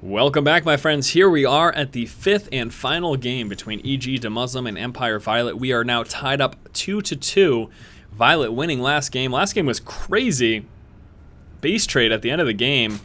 Welcome back, my friends. Here we are at the fifth and final game between EG DeMusliM and Empire viOLet. We are now tied up 2-2. viOLet winning last game. Last game was crazy. Base trade at the end of the game.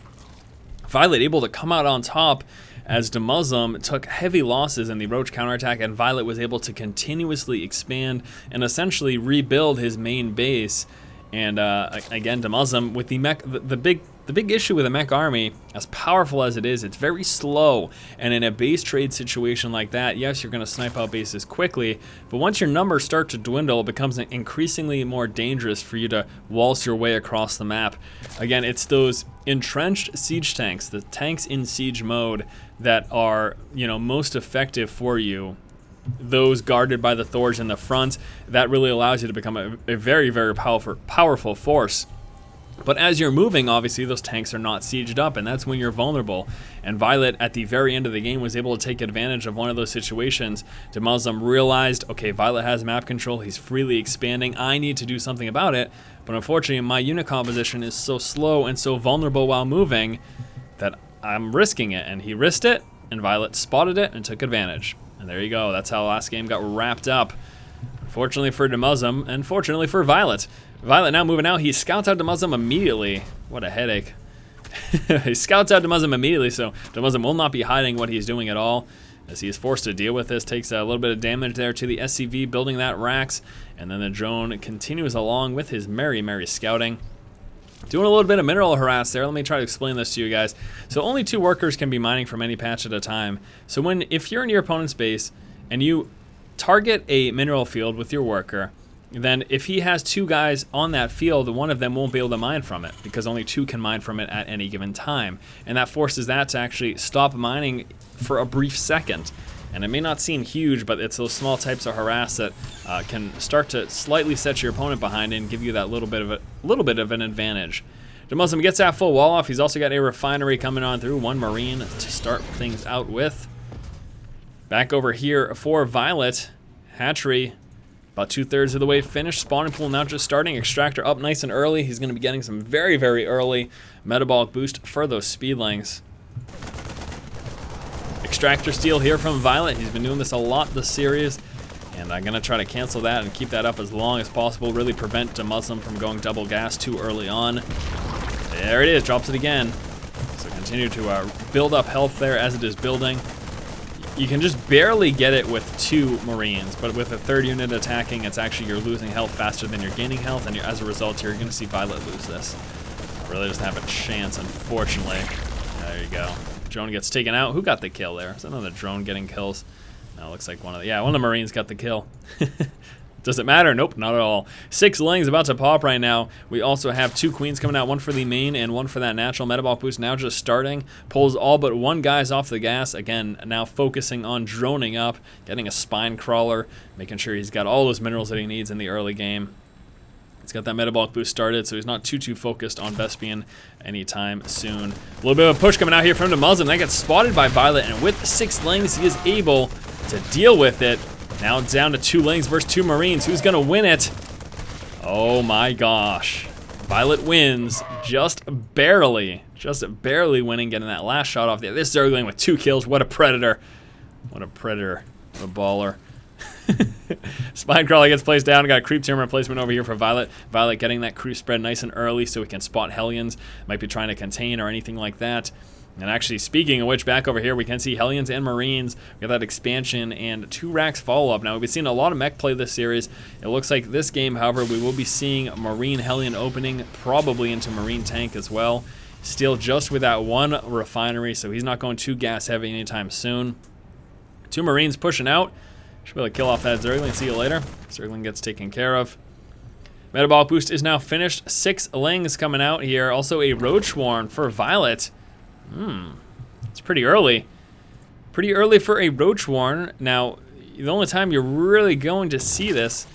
viOLet able to come out on top as DeMusliM took heavy losses in the Roach counterattack, and viOLet was able to continuously expand and essentially rebuild his main base. And again, DeMusliM with the mech, the big issue with a mech army, as powerful as it is, it's very slow. And in a base trade situation like that, yes, you're going to snipe out bases quickly, but once your numbers start to dwindle, it becomes increasingly more dangerous for you to waltz your way across the map. Again, it's those entrenched siege tanks, the tanks in siege mode, that are, most effective for you. Those guarded by the Thors in the front, that really allows you to become a very, very powerful force. But as you're moving, obviously, those tanks are not sieged up, and that's when you're vulnerable. And viOLet, at the very end of the game, was able to take advantage of one of those situations. DeMusliM realized, okay, viOLet has map control, he's freely expanding, I need to do something about it. But unfortunately, my unit composition is so slow and so vulnerable while moving that I'm risking it. And he risked it, and viOLet spotted it and took advantage. And there you go, that's how last game got wrapped up. Fortunately for DeMusliM, and fortunately for viOLet. viOLet now moving out. He scouts out DeMusliM immediately. What a headache. He scouts out DeMusliM immediately, so DeMusliM will not be hiding what he's doing at all, as he is forced to deal with this. Takes a little bit of damage there to the SCV, building that racks, and then the drone continues along with his merry scouting. Doing a little bit of mineral harass there. Let me try to explain this to you guys. So only 2 workers can be mining from any patch at a time. So if you're in your opponent's base and you target a mineral field with your worker, then if he has 2 guys on that field, one of them won't be able to mine from it because only 2 can mine from it at any given time. And that forces that to actually stop mining for a brief second. And it may not seem huge, but it's those small types of harass that can start to slightly set your opponent behind and give you that little bit of an advantage. DeMusliM gets that full wall off. He's also got a refinery coming on through, 1 Marine to start things out with. Back over here for viOLet, hatchery about 2/3 of the way finished. Spawning pool now just starting. Extractor up nice and early. He's going to be getting some very, very early metabolic boost for those speedlings. Extractor steal here from viOLet. He's been doing this a lot this series, and I'm going to try to cancel that and keep that up as long as possible. Really prevent DeMusliM from going double gas too early on. There it is. Drops it again. So continue to build up health there as it is building. You can just barely get it with 2 Marines, but with a 3rd unit attacking, it's actually you're losing health faster than you're gaining health, and as a result, you're going to see viOLet lose this. Really doesn't have a chance, unfortunately. There you go. Drone gets taken out. Who got the kill there? Is that another drone getting kills? No, it looks like one of the Marines got the kill. Does it matter? Nope, not at all. 6 lings about to pop right now. We also have 2 queens coming out, 1 for the main and 1 for that natural metabolic boost. Now just starting. Pulls all but 1 guys off the gas. Again, now focusing on droning up, getting a spine crawler, making sure he's got all those minerals that he needs in the early game. He's got that metabolic boost started, so he's not too focused on Vespian anytime soon. A little bit of a push coming out here from DeMusliM. That gets spotted by viOLet, and with 6 lings, he is able to deal with it. Now it's down to 2 lings versus 2 Marines. Who's going to win it? Oh my gosh. viOLet wins just barely winning, getting that last shot off there. This Zergling with 2 kills. What a predator. What a predator. What a baller. Spine crawler gets placed down. Got a creep team replacement over here for viOLet. viOLet getting that creep spread nice and early so we can spot Hellions. Might be trying to contain or anything like that. And actually, speaking of which, back over here, we can see Hellions and Marines. We got that expansion and 2 racks follow-up. Now, we've been seeing a lot of mech play this series. It looks like this game, however, we will be seeing Marine Hellion opening, probably into Marine Tank as well. Still just with that 1 refinery, so he's not going too gas-heavy anytime soon. 2 Marines pushing out. Should be able to kill off that Zergling. See you later. Zergling gets taken care of. Metabolic boost is now finished. 6 lings coming out here. Also a Roach Warren for viOLet. It's pretty early. Pretty early for a Roach Warren. Now, the only time you're really going to see this,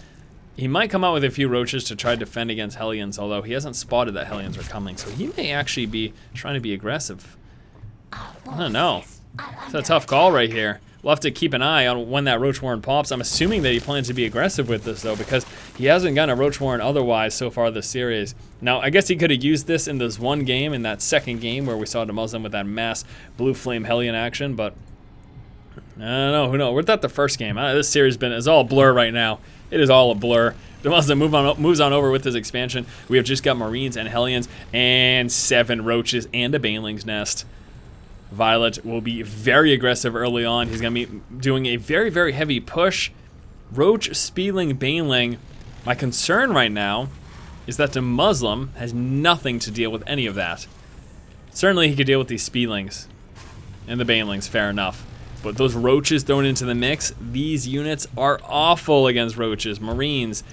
he might come out with a few Roaches to try to defend against Hellions, although he hasn't spotted that Hellions are coming, so he may actually be trying to be aggressive. I don't know. It's a tough call right here. We'll have to keep an eye on when that Roach Warren pops. I'm assuming that he plans to be aggressive with this, though, because he hasn't gotten a Roach Warren otherwise so far this series. Now, I guess he could have used this in this one game, in that second game where we saw DeMusliM with that mass Blue Flame Hellion action, but I don't know. Who knows? We're at the first game. This series is all a blur right now. It is all a blur. DeMusliM moves on over with his expansion. We have just got Marines and Hellions and 7 Roaches and a Baneling's Nest. viOLet will be very aggressive early on. He's going to be doing a very, very heavy push. Roach, Speedling, Baneling. My concern right now is that DeMusliM has nothing to deal with any of that. Certainly he could deal with these Speedlings and the Banelings, fair enough. But those Roaches thrown into the mix, these units are awful against Roaches. Marines.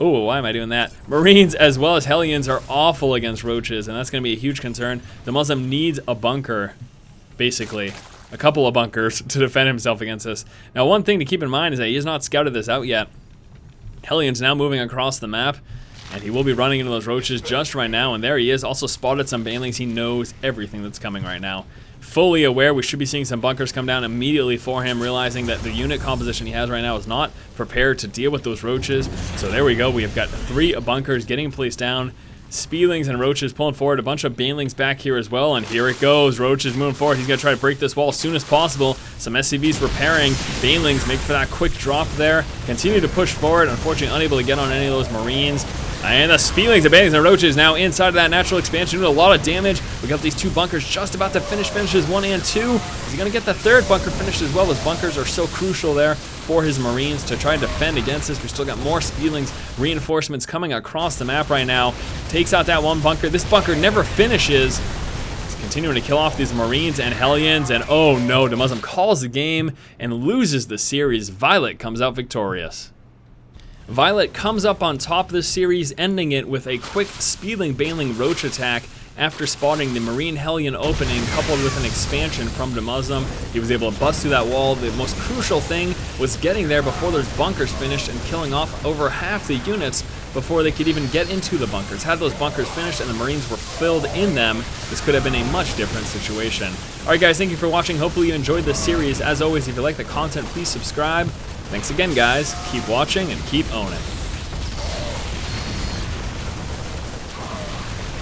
Oh, why am I doing that? Marines as well as Hellions are awful against Roaches, and that's going to be a huge concern. DeMusliM needs a bunker, basically. A couple of bunkers to defend himself against this. Now, one thing to keep in mind is that he has not scouted this out yet. Hellion's now moving across the map, and he will be running into those Roaches just right now, and there he is. Also spotted some Banelings. He knows everything that's coming right now. Fully aware, we should be seeing some bunkers come down immediately for him, realizing that the unit composition he has right now is not prepared to deal with those Roaches. So there we go. We have got 3 bunkers getting placed down. Speedlings and Roaches pulling forward. A bunch of Banelings back here as well, and here it goes. Roaches moving forward. He's going to try to break this wall as soon as possible. Some SCVs repairing. Banelings make for that quick drop there. Continue to push forward. Unfortunately, unable to get on any of those Marines. And the Speedlings, the Banelings, and Roaches now inside of that natural expansion doing a lot of damage. We got these 2 bunkers just about to finish finishes 1 and 2. Is he going to get the 3rd bunker finished as well? Those bunkers are so crucial there for his Marines to try and defend against this. We still got more Speedlings reinforcements coming across the map right now. Takes out that 1 bunker. This bunker never finishes. He's continuing to kill off these Marines and Hellions. And oh no, DeMusliM calls the game and loses the series. viOLet comes out victorious. viOLet comes up on top of this series, ending it with a quick Speedling Baneling Roach attack after spotting the Marine Hellion opening, coupled with an expansion from DeMusliM. He was able to bust through that wall. The most crucial thing was getting there before those bunkers finished and killing off over half the units before they could even get into the bunkers. Had those bunkers finished and the Marines were filled in them, this could have been a much different situation. Alright guys, thank you for watching. Hopefully you enjoyed this series. As always, if you like the content, please subscribe. Thanks again, guys. Keep watching and keep owning.